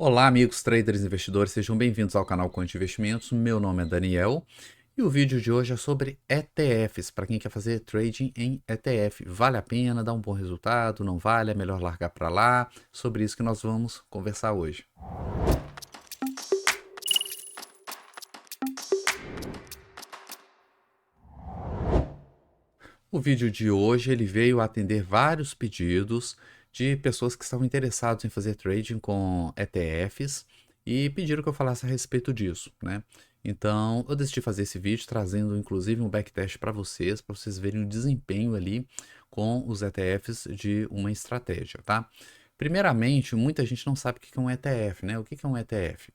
Olá, amigos traders e investidores, sejam bem-vindos ao canal Quant Investimentos. Meu nome é Daniel e o vídeo de hoje é sobre ETFs, para quem quer fazer trading em ETF. Vale a pena, dá um bom resultado, não vale, é melhor largar para lá? Sobre isso que nós vamos conversar hoje. O vídeo de hoje ele veio atender vários pedidos de pessoas que estavam interessadas em fazer trading com ETFs e pediram que eu falasse a respeito disso, né? Então eu decidi fazer esse vídeo trazendo inclusive um backtest para vocês verem o desempenho ali com os ETFs de uma estratégia, tá? Primeiramente, muita gente não sabe o que é um ETF, né? O que é um ETF?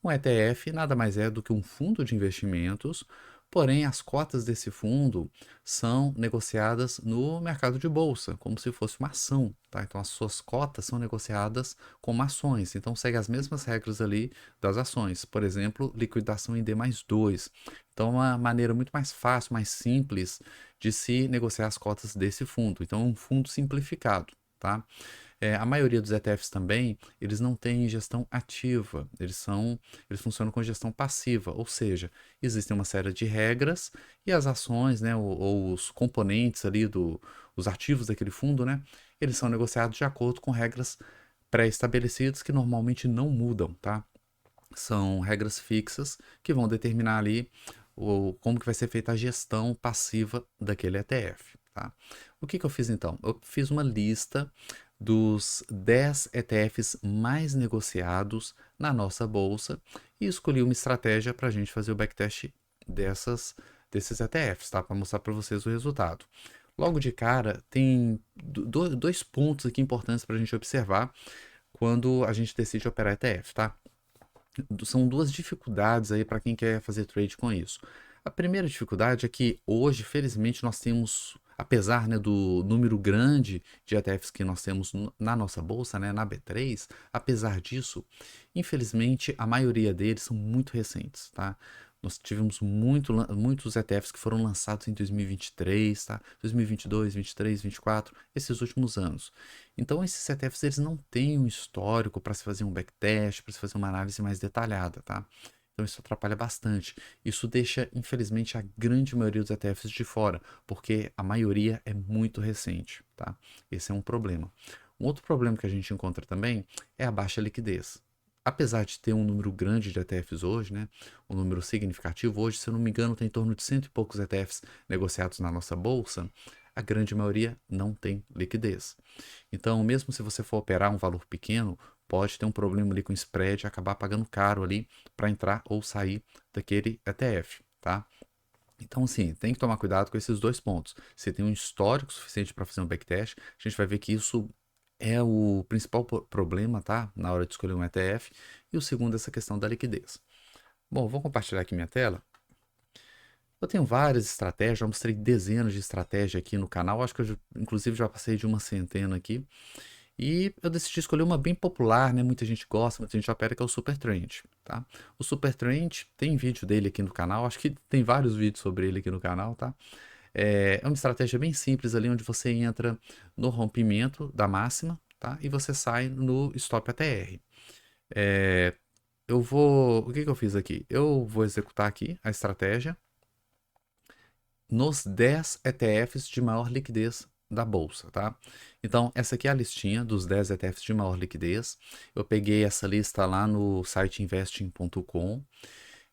Um ETF nada mais é do que um fundo de investimentos, porém as cotas desse fundo são negociadas no mercado de bolsa, como se fosse uma ação, tá? Então as suas cotas são negociadas como ações, então segue as mesmas regras ali das ações. Por exemplo, liquidação em D mais 2. Então é uma maneira muito mais fácil, mais simples de se negociar as cotas desse fundo. Então é um fundo simplificado, tá? A maioria dos ETFs também, eles não têm gestão ativa, eles funcionam com gestão passiva, ou seja, existem uma série de regras e as ações, né, ou os componentes ali os ativos daquele fundo, né, eles são negociados de acordo com regras pré-estabelecidas que normalmente não mudam, tá? São regras fixas que vão determinar ali como que vai ser feita a gestão passiva daquele ETF, tá? O que eu fiz então? Eu fiz uma lista dos 10 ETFs mais negociados na nossa bolsa e escolhi uma estratégia para a gente fazer o backtest desses ETFs, tá? Para mostrar para vocês o resultado. Logo de cara, tem dois pontos aqui importantes para a gente observar quando a gente decide operar ETF, tá? São duas dificuldades aí para quem quer fazer trade com isso. A primeira dificuldade é que hoje, felizmente, nós temos, apesar, né, do número grande de ETFs que nós temos na nossa bolsa, né, na B3, apesar disso, infelizmente, a maioria deles são muito recentes, tá? Nós tivemos muitos ETFs que foram lançados em 2023, tá? 2022, 23, 24, esses últimos anos. Então, esses ETFs eles não têm um histórico para se fazer um backtest, para se fazer uma análise mais detalhada, tá? Então, isso atrapalha bastante. Isso deixa, infelizmente, a grande maioria dos ETFs de fora, porque a maioria é muito recente, tá? Esse é um problema. Um outro problema que a gente encontra também é a baixa liquidez. Apesar de ter um número grande de ETFs hoje, né, um número significativo, hoje, se eu não me engano, tem em torno de cento e poucos ETFs negociados na nossa bolsa, a grande maioria não tem liquidez. Então, mesmo se você for operar um valor pequeno, pode ter um problema ali com o spread e acabar pagando caro ali para entrar ou sair daquele ETF, tá? Então, assim, tem que tomar cuidado com esses dois pontos. Se tem um histórico suficiente para fazer um backtest, a gente vai ver que isso é o principal problema, tá? Na hora de escolher um ETF. E o segundo, essa questão da liquidez. Bom, vou compartilhar aqui minha tela. Eu tenho várias estratégias, já mostrei dezenas de estratégias aqui no canal. Acho que eu, inclusive, já passei de uma centena aqui. E eu decidi escolher uma bem popular, né? Muita gente gosta, muita gente opera, que é o Super Trend, tá? O Super Trend tem vídeo dele aqui no canal, acho que tem vários vídeos sobre ele aqui no canal, tá? É uma estratégia bem simples ali, onde você entra no rompimento da máxima, tá? E você sai no Stop ATR. É, o que que eu fiz aqui? Eu vou executar aqui a estratégia nos 10 ETFs de maior liquidez da bolsa, tá? Então, essa aqui é a listinha dos 10 ETFs de maior liquidez. Eu peguei essa lista lá no site investing.com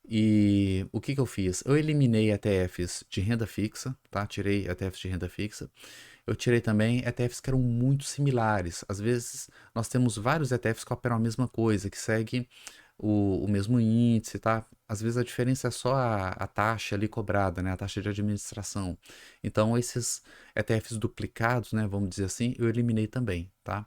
e o que que eu fiz? Eu eliminei ETFs de renda fixa, tá? Tirei ETFs de renda fixa. Eu tirei também ETFs que eram muito similares. Às vezes, nós temos vários ETFs que operam a mesma coisa, que seguem o mesmo índice, tá? Às vezes a diferença é só a taxa ali cobrada, né? A taxa de administração. Então, esses ETFs duplicados, né? Vamos dizer assim, eu eliminei também, tá?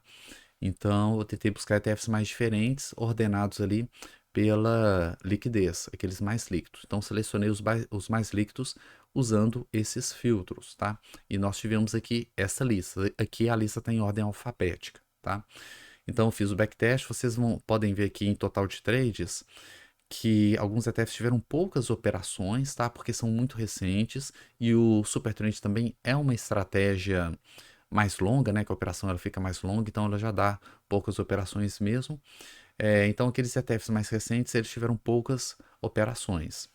Então, eu tentei buscar ETFs mais diferentes, ordenados ali pela liquidez, aqueles mais líquidos. Então, selecionei os mais líquidos usando esses filtros, tá? E nós tivemos aqui essa lista. Aqui a lista está em ordem alfabética, tá? Então, eu fiz o backtest. Podem ver aqui em total de trades que alguns ETFs tiveram poucas operações, tá? Porque são muito recentes e o Super Trend também é uma estratégia mais longa, né? Que a operação ela fica mais longa, então ela já dá poucas operações mesmo. Então, aqueles ETFs mais recentes, eles tiveram poucas operações.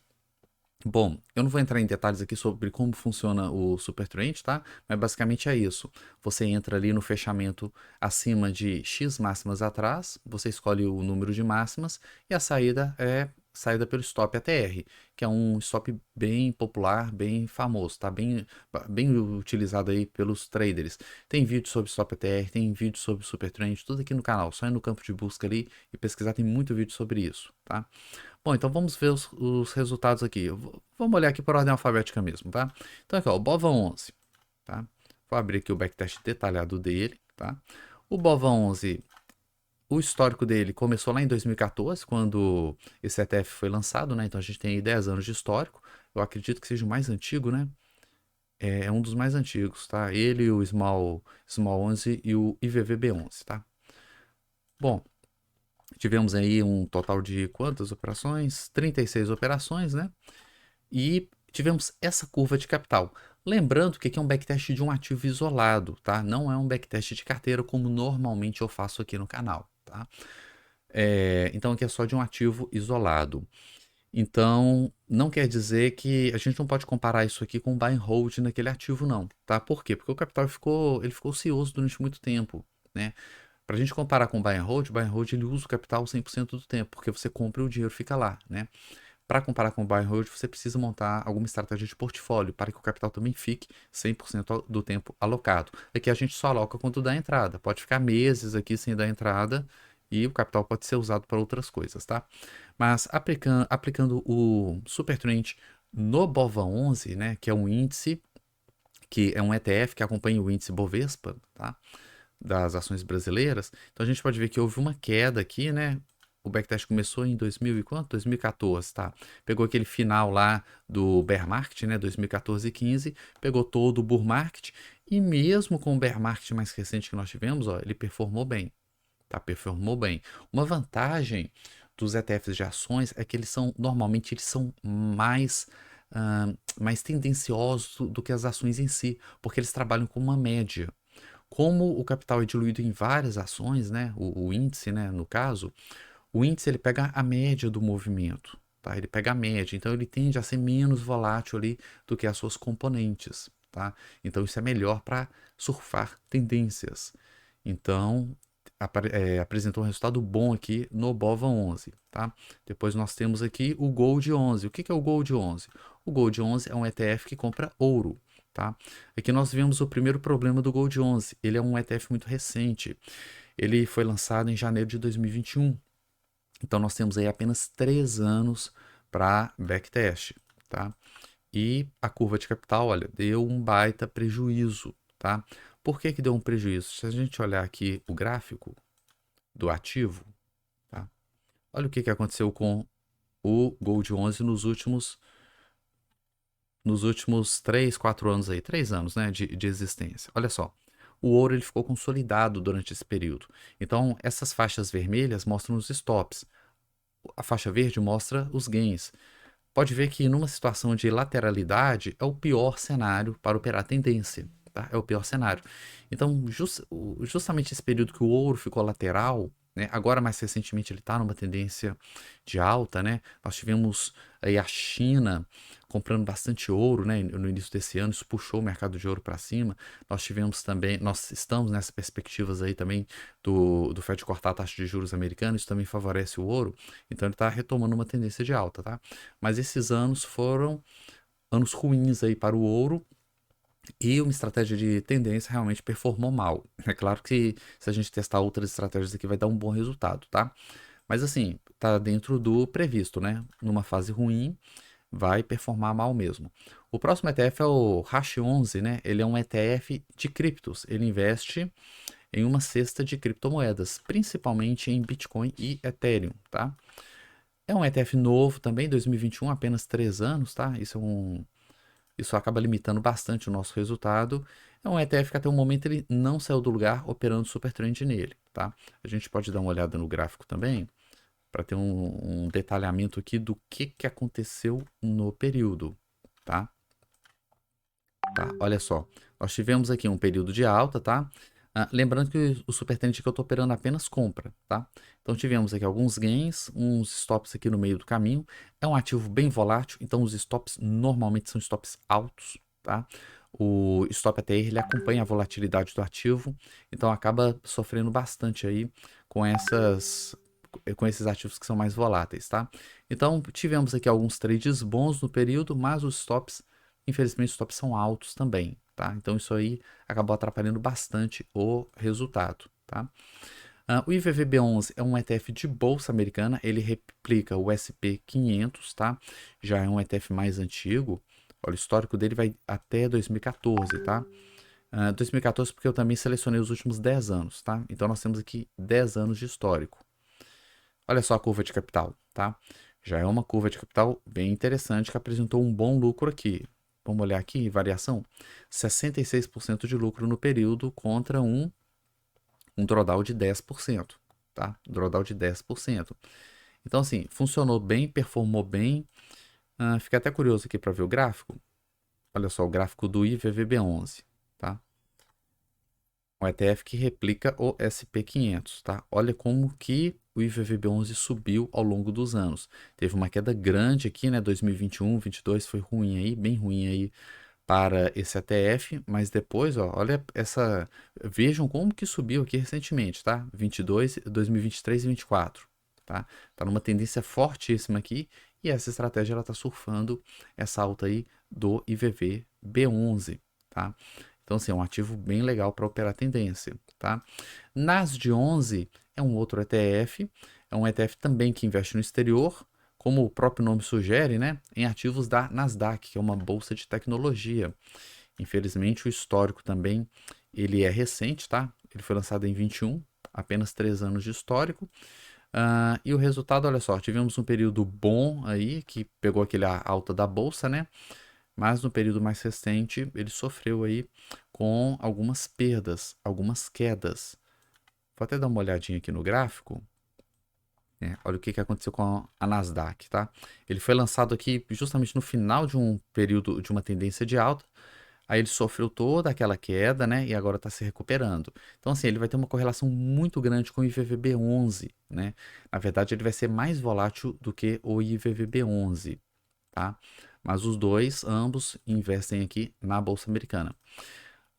Bom, eu não vou entrar em detalhes aqui sobre como funciona o Super Trend, tá? Mas basicamente é isso. Você entra ali no fechamento acima de X máximas atrás, você escolhe o número de máximas e a saída é saída pelo Stop ATR, que é um stop bem popular, bem famoso, tá? Bem utilizado aí pelos traders. Tem vídeo sobre Stop ATR, tem vídeo sobre Super Trend, tudo aqui no canal. Só ir no campo de busca ali e pesquisar, tem muito vídeo sobre isso, tá? Bom, então vamos ver os resultados aqui. Vamos olhar aqui por ordem alfabética mesmo, tá? Então aqui, ó, o BOVA11, tá? Vou abrir aqui o backtest detalhado dele, tá? O BOVA11, o histórico dele começou lá em 2014, quando esse ETF foi lançado, né? Então a gente tem aí 10 anos de histórico. Eu acredito que seja o mais antigo, né? É um dos mais antigos, tá? Ele, o Small 11 e o IVVB11, tá? Bom, tivemos aí um total de quantas operações? 36 operações, né? E tivemos essa curva de capital. Lembrando que aqui é um backtest de um ativo isolado, tá? Não é um backtest de carteira como normalmente eu faço aqui no canal, tá? Então aqui é só de um ativo isolado. Então, não quer dizer que a gente não pode comparar isso aqui com o buy and hold naquele ativo, não, tá? Por quê? Porque o capital ele ficou ocioso durante muito tempo, né? Para a gente comparar com o buy and hold ele usa o capital 100% do tempo, porque você compra e o dinheiro fica lá, né? Para comparar com o buy and hold, você precisa montar alguma estratégia de portfólio para que o capital também fique 100% do tempo alocado. Aqui a gente só aloca quando dá entrada. Pode ficar meses aqui sem dar entrada e o capital pode ser usado para outras coisas, tá? Mas aplicando o Supertrend no BOVA11, né, que é um índice, que é um ETF que acompanha o índice Bovespa, tá? Das ações brasileiras. Então a gente pode ver que houve uma queda aqui, né? O backtest começou em 2000 e quanto? 2014, tá? Pegou aquele final lá do bear market, né? 2014 e 15, pegou todo o bull market e mesmo com o bear market mais recente que nós tivemos, ó, ele performou bem, tá? Performou bem. Uma vantagem dos ETFs de ações é que normalmente eles são mais tendenciosos do que as ações em si, porque eles trabalham com uma média. Como o capital é diluído em várias ações, né, o índice, né, no caso, o índice ele pega a média do movimento, tá? Ele pega a média, então ele tende a ser menos volátil ali do que as suas componentes, tá? Então isso é melhor para surfar tendências. Então apresentou um resultado bom aqui no BOVA11, tá? Depois nós temos aqui o Gold 11. O que é o Gold 11? O Gold 11 é um ETF que compra ouro, tá? Aqui nós vemos o primeiro problema do Gold 11. Ele é um ETF muito recente. Ele foi lançado em janeiro de 2021. Então nós temos aí apenas 3 anos para backtest, tá? E a curva de capital, olha, deu um baita prejuízo, tá? Por que que deu um prejuízo? Se a gente olhar aqui o gráfico do ativo, tá? Olha o que que aconteceu com o Gold 11 nos últimos 3, 4 anos aí, 3 anos, né, de existência. Olha só, o ouro ele ficou consolidado durante esse período. Então, essas faixas vermelhas mostram os stops. A faixa verde mostra os gains. Pode ver que numa situação de lateralidade é o pior cenário para operar tendência, tá? É o pior cenário. Então, justamente esse período que o ouro ficou lateral, né? Agora mais recentemente ele está numa tendência de alta, né? Nós tivemos aí a China comprando bastante ouro, né? No início desse ano, isso puxou o mercado de ouro para cima. Nós estamos nessas perspectivas aí também do Fed cortar a taxa de juros americana, isso também favorece o ouro. Então ele está retomando uma tendência de alta, tá? Mas esses anos foram anos ruins aí para o ouro e uma estratégia de tendência realmente performou mal. É claro que se a gente testar outras estratégias aqui vai dar um bom resultado, tá? Mas assim, tá dentro do previsto, né? Numa fase ruim, vai performar mal mesmo. O próximo ETF é o Hash11, né? Ele é um ETF de criptos. Ele investe em uma cesta de criptomoedas, principalmente em Bitcoin e Ethereum, tá? É um ETF novo também, 2021, apenas 3 anos, tá? Isso acaba limitando bastante o nosso resultado. É um ETF que até o momento ele não saiu do lugar operando super trend nele, tá? A gente pode dar uma olhada no gráfico também para ter um detalhamento aqui do que aconteceu no período, tá? Tá, olha só, nós tivemos aqui um período de alta, tá? Lembrando que o Super Trend que eu estou operando apenas compra, tá? Então tivemos aqui alguns gains, uns stops aqui no meio do caminho. É um ativo bem volátil, então os stops normalmente são stops altos, tá? O stop ATR ele acompanha a volatilidade do ativo, então acaba sofrendo bastante aí com com esses ativos que são mais voláteis, tá? Então tivemos aqui alguns trades bons no período, mas os stops, infelizmente, os stops são altos também, tá? Então isso aí acabou atrapalhando bastante o resultado, tá? O IVVB11 é um ETF de bolsa americana, ele replica o SP500, tá? Já é um ETF mais antigo. Olha, o histórico dele vai até 2014, tá? 2014 porque eu também selecionei os últimos 10 anos, tá? Então nós temos aqui 10 anos de histórico. Olha só a curva de capital, tá? Já é uma curva de capital bem interessante que apresentou um bom lucro aqui. Vamos olhar aqui, variação, 66% de lucro no período contra um drawdown de 10%, tá? Drawdown de 10%. Então, assim, funcionou bem, performou bem. Fiquei até curioso aqui para ver o gráfico. Olha só, o gráfico do IVVB11, tá? Um ETF que replica o SP500, tá? Olha como que o IVVB11 subiu ao longo dos anos. Teve uma queda grande aqui, né? 2021, 22 foi ruim aí, bem ruim aí para esse ETF, mas depois, ó, olha essa, vejam como que subiu aqui recentemente, tá? 22, 2023 e 24, tá? Tá numa tendência fortíssima aqui e essa estratégia ela tá surfando essa alta aí do IVV B11, tá? Então, assim, é um ativo bem legal para operar tendência, tá? Nas de 11 é um outro ETF, é um ETF também que investe no exterior, como o próprio nome sugere, né, em ativos da Nasdaq, que é uma bolsa de tecnologia. Infelizmente, o histórico também ele é recente, tá? Ele foi lançado em 21, apenas 3 anos de histórico. E o resultado, olha só, tivemos um período bom aí, que pegou aquele alta da bolsa, né? Mas no período mais recente ele sofreu aí com algumas perdas, algumas quedas. Vou até dar uma olhadinha aqui no gráfico. Olha o que aconteceu com a Nasdaq, tá? Ele foi lançado aqui justamente no final de um período de uma tendência de alta. Aí ele sofreu toda aquela queda, né? E agora está se recuperando. Então, assim, ele vai ter uma correlação muito grande com o IVVB11, né? Na verdade, ele vai ser mais volátil do que o IVVB11, tá? Mas os dois, ambos, investem aqui na Bolsa Americana.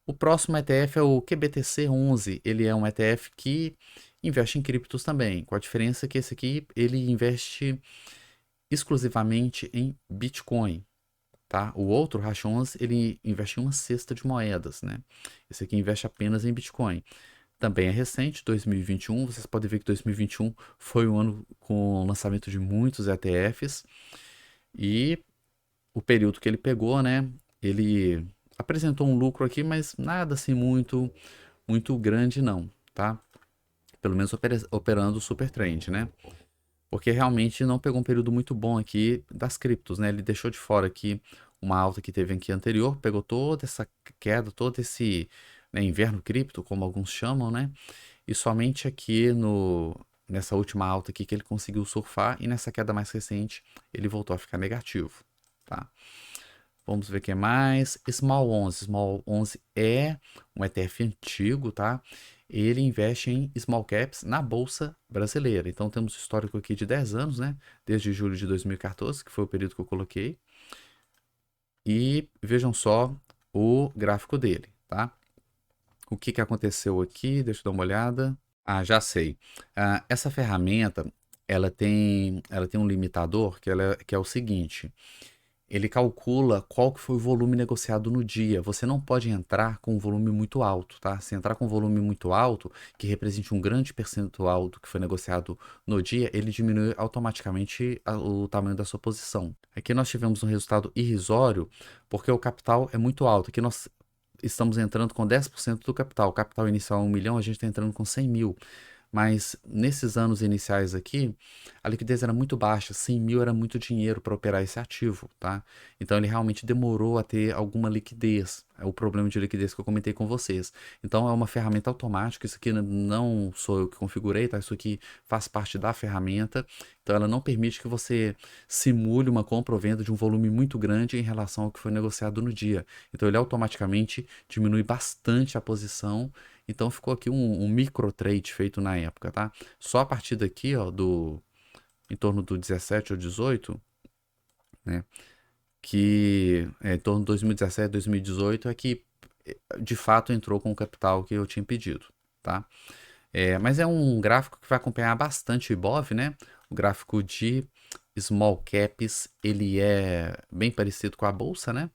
O próximo ETF é o QBTC11. Ele é um ETF que investe em criptos também, com a diferença que esse aqui ele investe exclusivamente em Bitcoin, tá? O outro, o Hash11, ele investe em uma cesta de moedas, né? Esse aqui investe apenas em Bitcoin. Também é recente, 2021. Vocês podem ver que 2021 foi um ano com o lançamento de muitos ETFs e o período que ele pegou, né? Ele apresentou um lucro aqui, mas nada assim muito grande não, tá? Pelo menos operando o super trend, né? Porque realmente não pegou um período muito bom aqui das criptos, né? Ele deixou de fora aqui uma alta que teve aqui anterior, pegou toda essa queda, todo esse, né, inverno cripto, como alguns chamam, né? E somente aqui no nessa última alta aqui que ele conseguiu surfar e nessa queda mais recente ele voltou a ficar negativo, tá? Vamos ver o que mais. Small 11. Small 11 é um ETF antigo, tá? Ele investe em small caps na Bolsa Brasileira. Então temos histórico aqui de 10 anos, né? Desde julho de 2014, que foi o período que eu coloquei. E vejam só o gráfico dele, tá? O que aconteceu aqui? Deixa eu dar uma olhada. Já sei. Essa ferramenta, ela tem um limitador que é o seguinte. Ele calcula qual que foi o volume negociado no dia. Você não pode entrar com um volume muito alto, tá? Se entrar com um volume muito alto, que represente um grande percentual do que foi negociado no dia, ele diminui automaticamente o tamanho da sua posição. Aqui nós tivemos um resultado irrisório, porque o capital é muito alto. Aqui nós estamos entrando com 10% do capital. O capital inicial é 1 milhão, a gente está entrando com 100 mil. Mas nesses anos iniciais aqui, a liquidez era muito baixa, 100 mil era muito dinheiro para operar esse ativo, tá? Então ele realmente demorou a ter alguma liquidez, é o problema de liquidez que eu comentei com vocês. Então é uma ferramenta automática, isso aqui não sou eu que configurei, tá? Isso aqui faz parte da ferramenta, então ela não permite que você simule uma compra ou venda de um volume muito grande em relação ao que foi negociado no dia. Então ele automaticamente diminui bastante a posição Então ficou aqui um micro trade feito na época, tá? Só a partir daqui, ó, em torno do 17 ou 18, né? Que em torno de 2017, 2018 é que de fato entrou com o capital que eu tinha pedido, tá? Mas é um gráfico que vai acompanhar bastante o Ibov, né? O gráfico de small caps, ele é bem parecido com a bolsa, né?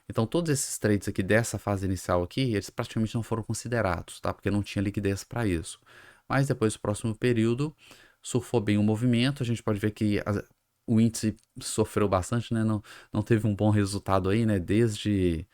Então todos esses trades aqui dessa fase inicial aqui, eles praticamente não foram considerados, tá? Porque não tinha liquidez para isso. Mas depois do próximo período, surfou bem o movimento, a gente pode ver que o índice sofreu bastante, né? Não teve um bom resultado aí, né? Desde,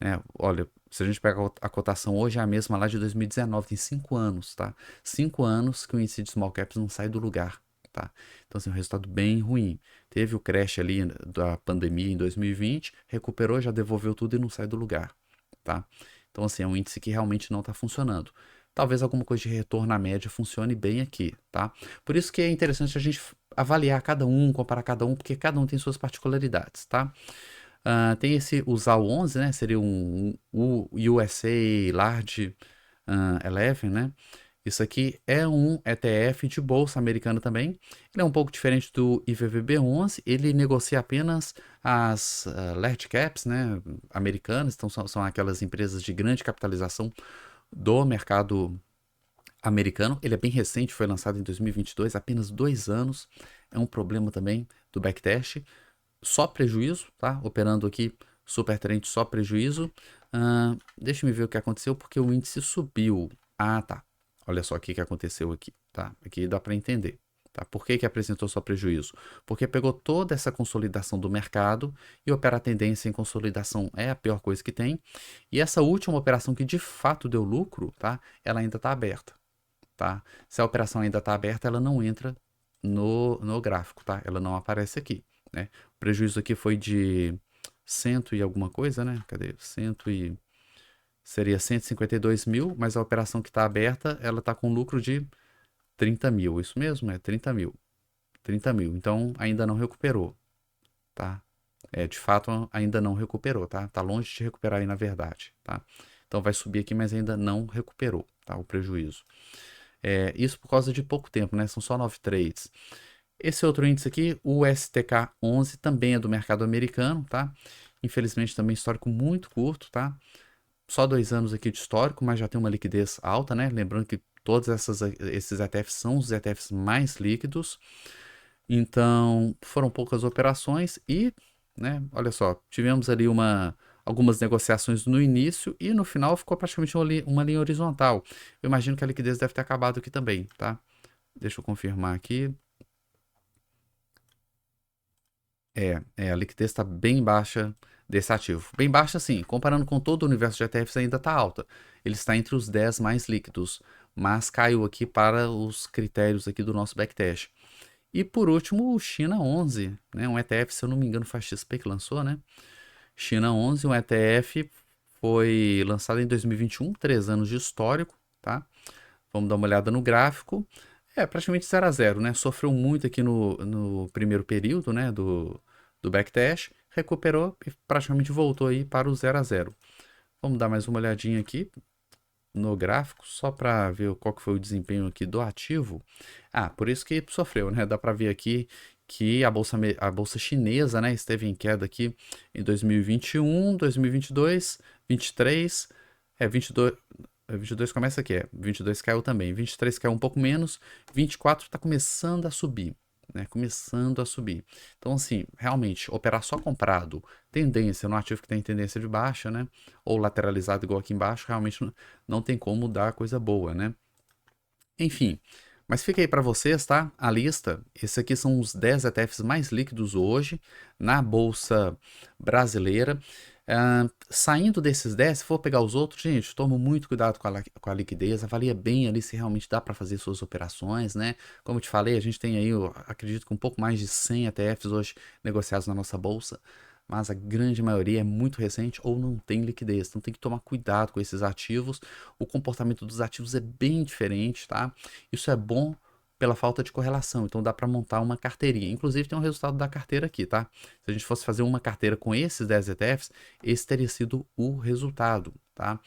né? Olha, se a gente pega a cotação hoje, é a mesma lá de 2019, tem 5 anos, tá? 5 anos que o índice de small caps não sai do lugar, tá? Então, assim, um resultado bem ruim. Teve o crash ali da pandemia em 2020, recuperou, já devolveu tudo e não sai do lugar, tá? Então, assim, é um índice que realmente não está funcionando. Talvez alguma coisa de retorno à média funcione bem aqui, tá? Por isso que é interessante a gente avaliar cada um, comparar cada um, porque cada um tem suas particularidades, tá? Tem o ZAL 11, né? Seria um USA Large 11, né? Isso aqui é um ETF de bolsa americana também. Ele é um pouco diferente do IVVB11. Ele negocia apenas as large caps, né, americanas. Então são aquelas empresas de grande capitalização do mercado americano. Ele é bem recente, foi lançado em 2022, apenas 2 anos. É um problema também do backtest. Só prejuízo, tá? Operando aqui super trend, só prejuízo. Deixa eu ver o que aconteceu, porque o índice subiu. Ah, tá. Olha só o que aconteceu aqui, tá? Aqui dá para entender. Tá? Por que apresentou só prejuízo? Porque pegou toda essa consolidação do mercado e opera a tendência em consolidação é a pior coisa que tem. E essa última operação que de fato deu lucro, tá? Ela ainda está aberta, tá? Se a operação ainda está aberta, ela não entra no gráfico, tá? Ela não aparece aqui, né? O prejuízo aqui foi de cento e alguma coisa, né? Cadê? Seria 152 mil, mas a operação que está aberta, ela está com lucro de 30 mil. Isso mesmo? É 30 mil. 30 mil. Então, ainda não recuperou, tá? De fato, ainda não recuperou, tá? Tá longe de recuperar aí, na verdade, tá? Então, vai subir aqui, mas ainda não recuperou, tá? O prejuízo. Isso por causa de pouco tempo, né? São só 9 trades. Esse outro índice aqui, o STK11, também é do mercado americano, tá? Infelizmente também histórico muito curto, tá? Só 2 anos aqui de histórico, mas já tem uma liquidez alta, né? Lembrando que todos esses ETFs são os ETFs mais líquidos. Então, foram poucas operações e, né, olha só, tivemos ali algumas negociações no início e no final ficou praticamente uma linha horizontal. Eu imagino que a liquidez deve ter acabado aqui também, tá? Deixa eu confirmar aqui. A liquidez está bem baixa desse ativo. Bem baixa, sim. Comparando com todo o universo de ETFs, ainda está alta. Ele está entre os 10 mais líquidos, mas caiu aqui para os critérios aqui do nosso backtest. E por último, o China 11, né? Um ETF, se eu não me engano, foi a XP que lançou, né? China 11, um ETF, foi lançado em 2021, 3 anos de histórico, tá? Vamos dar uma olhada no gráfico. Praticamente 0 a 0, né? Sofreu muito aqui no primeiro período, né? Do backtest, recuperou e praticamente voltou aí para o 0 a 0. Vamos dar mais uma olhadinha aqui no gráfico, só para ver qual que foi o desempenho aqui do ativo. Por isso que sofreu, né? Dá para ver aqui que a bolsa chinesa, né, esteve em queda aqui em 2021, 2022, 23, 22, 22 começa aqui, 22 caiu também, 23 caiu um pouco menos, 24 está começando a subir, né? Começando a subir. Então, assim, realmente, operar só comprado, tendência no ativo que tem tendência de baixa, né? Ou lateralizado igual aqui embaixo, realmente não tem como dar coisa boa, né? Enfim, mas fica aí para vocês, tá? A lista. Esses aqui são os 10 ETFs mais líquidos hoje na Bolsa Brasileira. Saindo desses 10, se for pegar os outros, gente, toma muito cuidado com a liquidez, avalia bem ali se realmente dá para fazer suas operações, né? Como eu te falei, a gente tem aí, eu acredito que um pouco mais de 100 ETFs hoje negociados na nossa bolsa, mas a grande maioria é muito recente ou não tem liquidez. Então tem que tomar cuidado com esses ativos. O comportamento dos ativos é bem diferente, tá? Isso é bom pela falta de correlação, então dá para montar uma carteirinha. Inclusive tem um resultado da carteira aqui, tá? Se a gente fosse fazer uma carteira com esses 10 ETFs, esse teria sido o resultado, tá?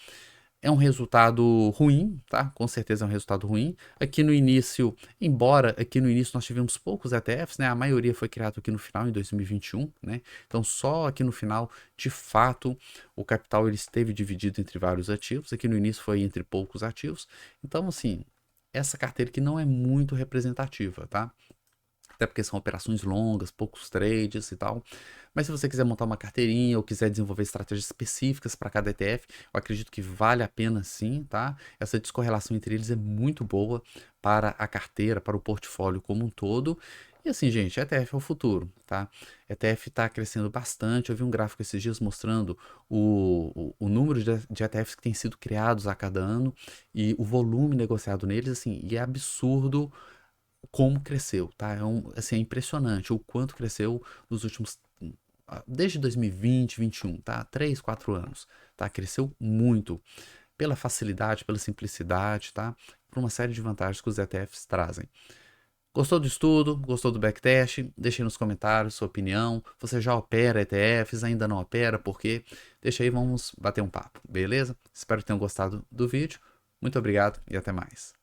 É um resultado ruim, tá? Com certeza é um resultado ruim. Aqui no início, embora aqui no início nós tivemos poucos ETFs, né? A maioria foi criado aqui no final, em 2021, né? Então só aqui no final, de fato, o capital ele esteve dividido entre vários ativos. Aqui no início foi entre poucos ativos. Então, assim, essa carteira aqui não é muito representativa, tá? Até porque são operações longas, poucos trades e tal. Mas se você quiser montar uma carteirinha ou quiser desenvolver estratégias específicas para cada ETF, eu acredito que vale a pena sim, tá? Essa descorrelação entre eles é muito boa para a carteira, para o portfólio como um todo. E assim, gente, ETF é o futuro, tá? ETF está crescendo bastante. Eu vi um gráfico esses dias mostrando o número de ETFs que têm sido criados a cada ano e o volume negociado neles, assim, e é absurdo como cresceu, tá? Assim, é impressionante o quanto cresceu nos últimos desde 2020, 21, tá? 3, 4 anos, tá? Cresceu muito pela facilidade, pela simplicidade, tá? Por uma série de vantagens que os ETFs trazem. Gostou do estudo? Gostou do backtest? Deixe aí nos comentários sua opinião. Você já opera ETFs? Ainda não opera? Por quê? Deixa aí, vamos bater um papo, beleza? Espero que tenham gostado do vídeo. Muito obrigado e até mais.